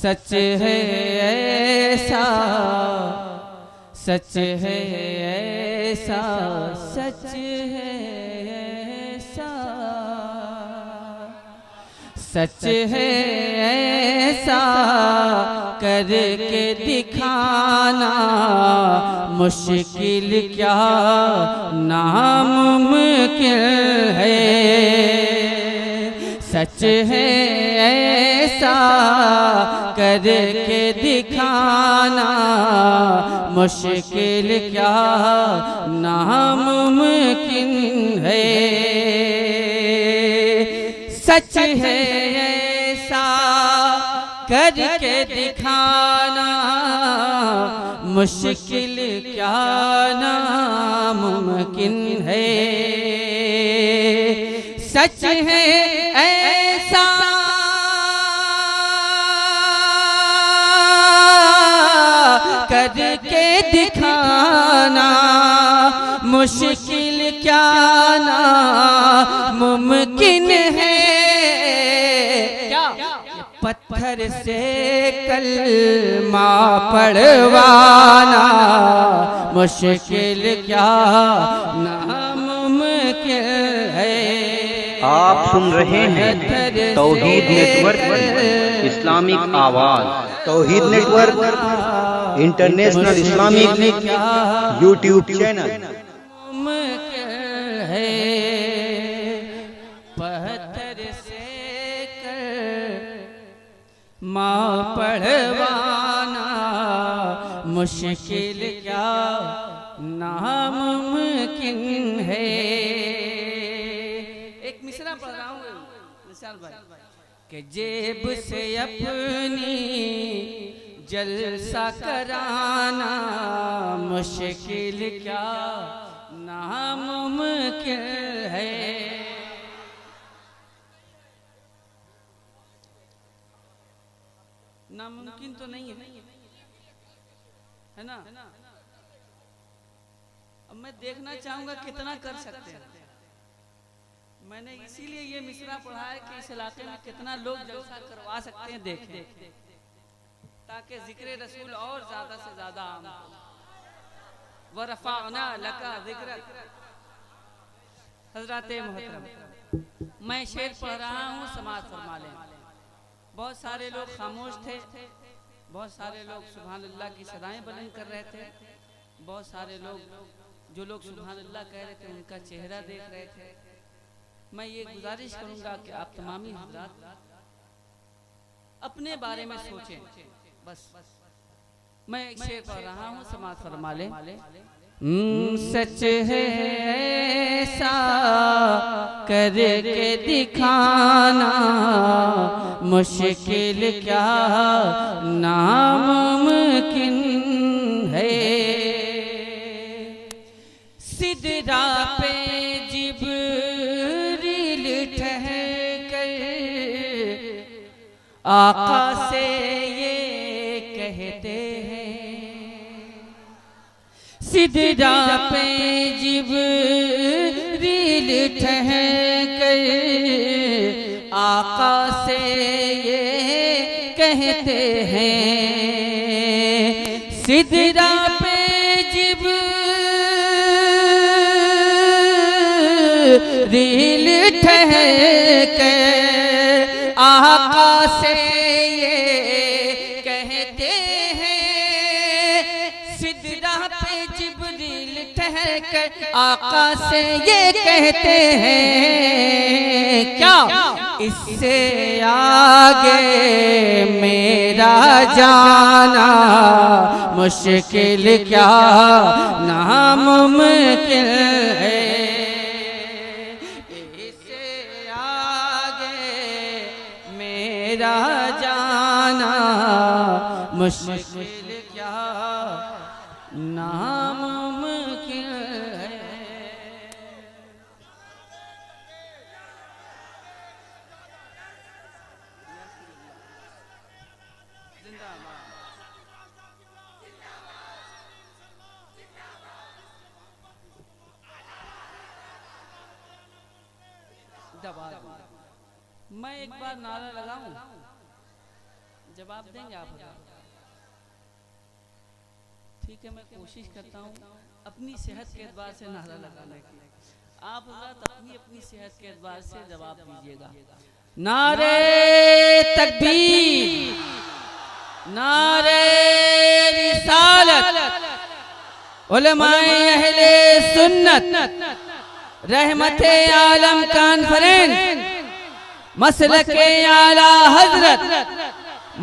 सच है ऐसा, सच है ऐसा, सच है ऐसा, सच है ऐसा करके दिखाना मुश्किल क्या नामुमकिन है। सच है ऐसा करके दिखाना मुश्किल क्या नामुमकिन है। सच है ऐसा करके दिखाना मुश्किल क्या नामुमकिन है। सच है ऐसा करके दिखाना मुश्किल क्या नामुमकिन है। पत्थर से कलमा पढ़वाना मुश्किल क्या नामुमकिन है। आप सुन रहे हैं तौहीद नेटवर्क इस्लामिक आवाज़। Tauheed network international Islamic YouTube channel है। पत्थर से कलमा पढ़वाना मुश्किल क्या नामुमकिन है। एक मिसरा पढ़ रहा हूँ विशाल भाई कि जेब से अपनी जलसा कराना मुश्किल क्या नामुमकिन है। नामुमकिन तो नहीं है ना। अब मैं देखना चाहूंगा कितना कर सकते हैं। मैंने इसीलिए ये मिसरा पढ़ा है कि इस इलाके में कितना लोग जलसा करवा सकते हैं देखें, ताकि जिक्र रसूल और ज्यादा से ज्यादा आम हो। वरफ़अना लका ज़िक्रक। हज़रत मोहतरम, मैं शेर पढ़ रहा हूँ, समाज फरमा लें। बहुत सारे लोग खामोश थे, बहुत सारे लोग सुभान अल्लाह की सदाएं बुलंद कर रहे थे, बहुत सारे लोग जो लोग सुभान अल्लाह कह रहे थे उनका चेहरा देख रहे थे। मैं ये गुजारिश करूंगा कि आप तमामी हज़रात अपने बारे में सोचें। बस मैं एक शेर पढ़ रहा हूँ, समाज फरमा लें। सच है ऐसा करके दिखाना मुश्किल क्या नामुमकिन है। सिदरा पे जिब्रील ठहर आका से ये कहते हैं। सिदरा पे जिब्रील ठहर आका से ये कहते हैं। सिदरा पे जिब्रील ठहर आका से ये कहते हैं। सिदरा पे जिब्रील ठहर आका से ये कहते हैं। क्या इससे आगे मेरा जाना मुश्किल क्या नामुमकिन है। इससे आगे मेरा जाना मुश्किल क्या नामुमकिन है। मैं एक बार नारा लगाऊं, जवाब देंगे आप हजरात? ठीक है, मैं कोशिश करता हूँ अपनी सेहत के एतबार से नारा लगाने की। आप हजरात अपनी अपनी सेहत के एतबार से जवाब दीजिएगा। नारे तकबीर, नारे रिसालत, उलमाए अहले सुन्नत, रहमते आलम कॉन्फ्रेंस, मसलके आला हजरत,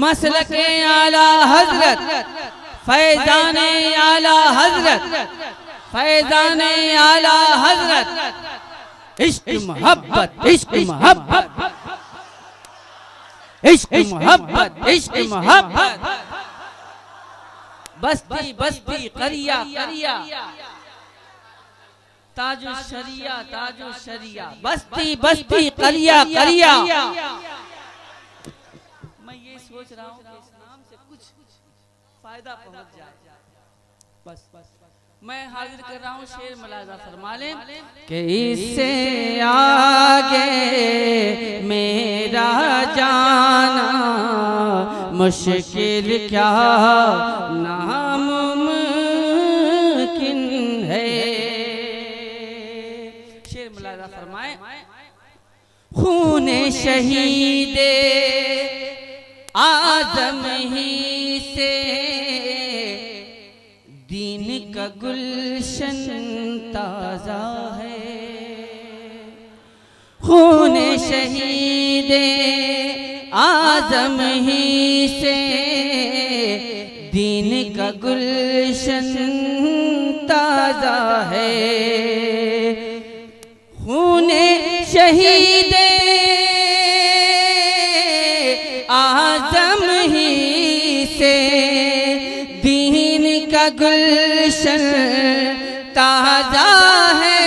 मसलके आला हजरत, फैजाने आला हजरत, फैजाने आला हजरत, इश्क मोहब्बत, इश्क मोहब्बत, इश्क मोहब्बत, इश्क मोहब्बत, बस्ती बस्ती करिया करिया, ताजु शरिया ताजु शरिया, बस्ती बस्ती करिया करिया। मैं ये सोच रहा हूँ कि इस नाम से कुछ फायदा पहुंच जाए। बस मैं हाजिर कर रहा हूँ शेर, मुलाजा फरमा लें कि इससे आगे मेरा जाना मुश्किल क्या नामुमकिन है। शेर मुलाजा फरमाए। खूने शहीदे आज़म ही से दीन का गुलशन ताज़ा है। खूने शहीदे आज़म ही से दीन का गुलशन ताज़ा है। खूने शहीदे आज़म ही से दीन का गुलशन ताज़ा है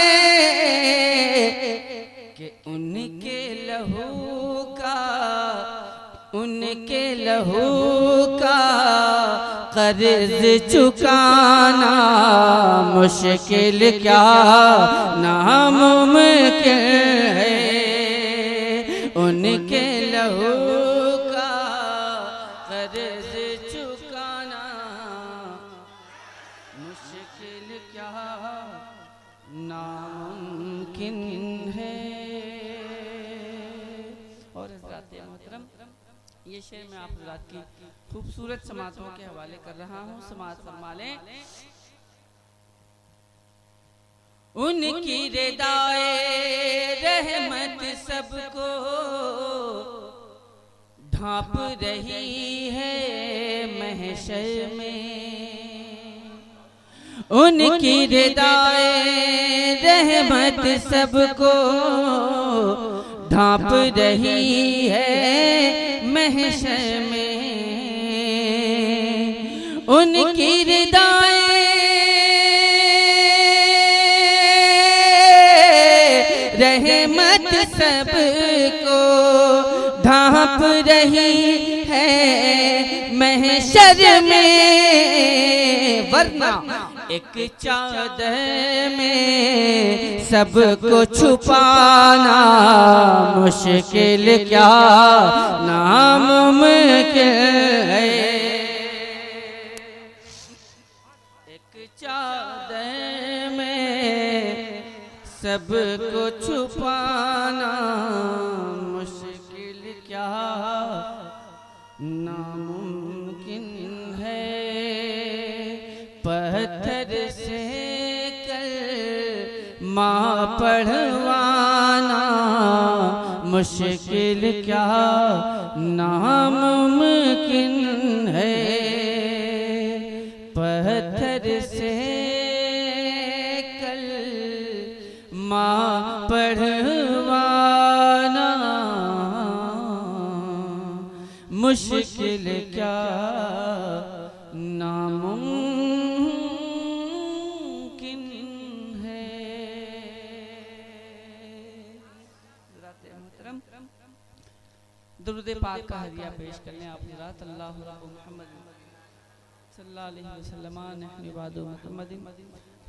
कि उनके लहू का कर्ज चुकाना मुश्किल क्या नामुमकिन है। उनके लहू का कर्ज चुकाना मुश्किल क्या नामुमकिन है। और हज़रात मोहतरम, ये शेर मैं आप हज़रात की खूबसूरत समातों के हवाले कर रहा हूँ। समात फरमा लें। उनकी रिदाए रहमत सबको ढांप रही है महशर में। उनकी रिदाए रहमत सबको ढांप रही है महशर में। उनकी रिदाए रहमत सबको ढांप रही है महशर में। वरना एक चादर में सबको छुपाना मुश्किल क्या नामुमकिन है। एक चादर में सबको छुपाना मुश्किल क्या नामुमकिन है। पत्थर से कलमा पढ़वाना मुश्किल क्या नामुमकिन है। पत्थर से कलमा पढ़वाना मुश्किल क्या नामुमकिन है। दुरूद पाक का हदिया पेश करने आप हज़रात। अल्लाहु मुहम्मद सल्लल्लाहु अलैहि वसल्लम नहनु इबादु मुहम्मदिन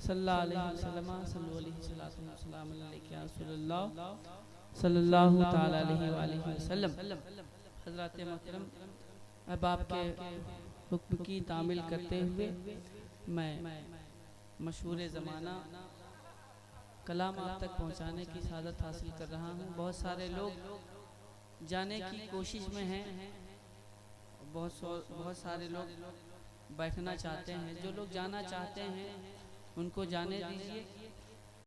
सल्लल्लाहु अलैहि वसल्लम सल्लु अलैहि सल्लल्लाहु अलैहि या रसूलल्लाह सल्लल्लाहु तआला अलैहि व आलिहि वसल्लम। हज़रात मोहतरम, अब आपके हुक्म की तामील करते हुए मैं मशहूर ज़माना कलाम आप तक पहुंचाने की सादत हासिल कर रहा हूं। बहुत सारे लोग जाने की कोशिश में हैं, बहुत सारे लोग बैठना चाहते हैं। जो लोग जाना चाहते हैं उनको जाने दीजिए,